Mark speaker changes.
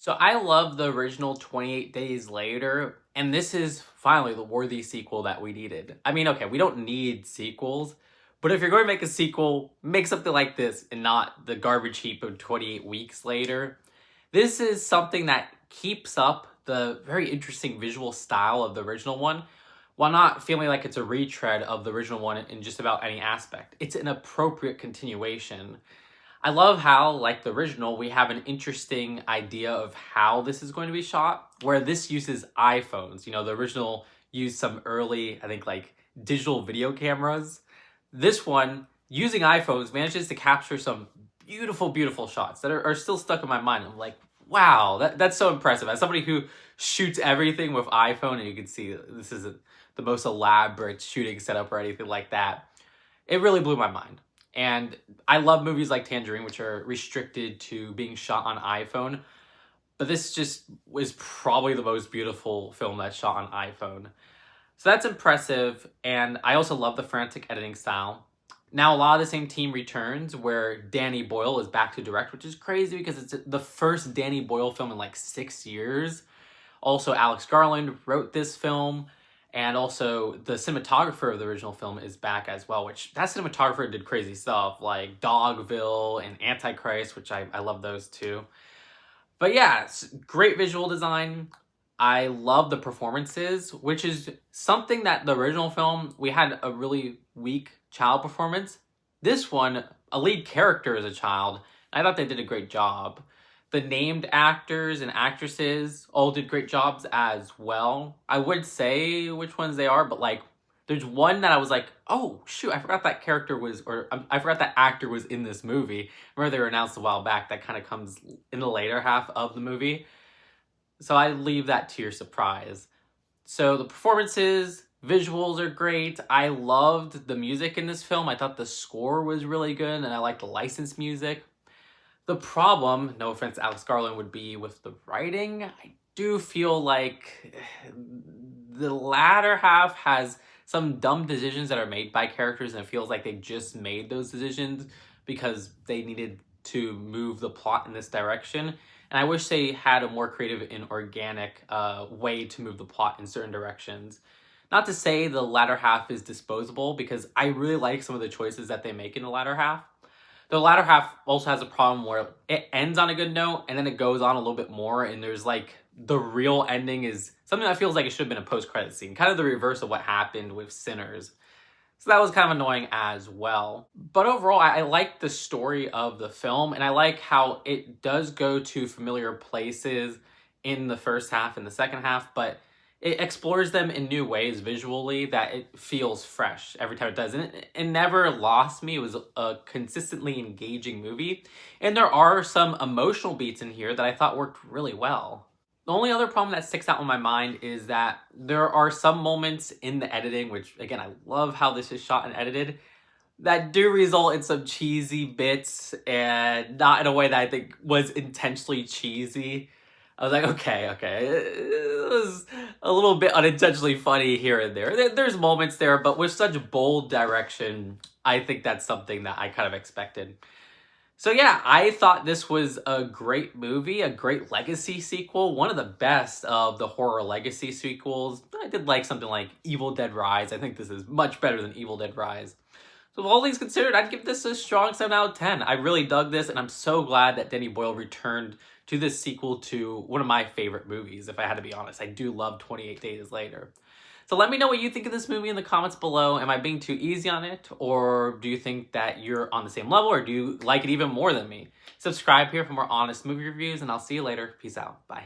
Speaker 1: So I love the original 28 Days Later, and this is finally the worthy sequel that we needed. I mean, okay, we don't need sequels, but if you're going to make a sequel, make something like this and not the garbage heap of 28 Weeks Later. This is something that keeps up the very interesting visual style of the original one, while not feeling like it's a retread of the original one in just about any aspect. It's an appropriate continuation. I love how, like the original, we have an interesting idea of how this is going to be shot, where this uses iPhones. You know, the original used some early, I think, like digital video cameras. This one, using iPhones, manages to capture some beautiful, beautiful shots that are still stuck in my mind. I'm like, wow, that's so impressive. As somebody who shoots everything with iPhone, and you can see this isn't the most elaborate shooting setup or anything like that, it really blew my mind. And I love movies like Tangerine, which are restricted to being shot on iPhone. But this just was probably the most beautiful film that's shot on iPhone. So that's impressive. And I also love the frantic editing style. Now, a lot of the same team returns where Danny Boyle is back to direct, which is crazy because it's the first Danny Boyle film in like 6 years. Also, Alex Garland wrote this film. And also, the cinematographer of the original film is back as well, which that cinematographer did crazy stuff like Dogville and Antichrist, which I love those too. But yeah, it's great visual design. I love the performances, which is something that the original film, we had a really weak child performance. This one, a lead character is a child. I thought they did a great job. The named actors and actresses all did great jobs as well. I would say which ones they are, but like there's one that I was like, oh shoot, I forgot that character was, or I forgot that actor was in this movie. I remember they were announced a while back. That kind of comes in the later half of the movie. So I leave that to your surprise. So the performances, visuals are great. I loved the music in this film. I thought the score was really good, and I liked the licensed music. The problem, no offense to Alex Garland, would be with the writing. I do feel like the latter half has some dumb decisions that are made by characters, and it feels like they just made those decisions because they needed to move the plot in this direction. And I wish they had a more creative and organic way to move the plot in certain directions. Not to say the latter half is disposable, because I really like some of the choices that they make in the latter half. The latter half also has a problem where it ends on a good note and then it goes on a little bit more, and there's like the real ending is something that feels like it should have been a post-credit scene, kind of the reverse of what happened with Sinners. So that was kind of annoying as well. But overall, I like the story of the film, and I like how it does go to familiar places in the first half and the second half, but it explores them in new ways visually that it feels fresh every time it does. And it never lost me. It was a consistently engaging movie. And there are some emotional beats in here that I thought worked really well. The only other problem that sticks out in my mind is that there are some moments in the editing, which again, I love how this is shot and edited, that do result in some cheesy bits, and not in a way that I think was intentionally cheesy. I was like, okay, it was a little bit unintentionally funny here and there. There's moments there, but with such bold direction, I think that's something that I kind of expected. So yeah, I thought this was a great movie, a great legacy sequel, one of the best of the horror legacy sequels. I did like something like Evil Dead Rise. I think this is much better than Evil Dead Rise. So with all things considered, I'd give this a strong 7 out of 10. I really dug this, and I'm so glad that Danny Boyle returned to this sequel to one of my favorite movies, if I had to be honest. I do love 28 Days Later. So let me know what you think of this movie in the comments below. Am I being too easy on it? Or do you think that you're on the same level? Or do you like it even more than me? Subscribe here for more honest movie reviews, and I'll see you later. Peace out. Bye.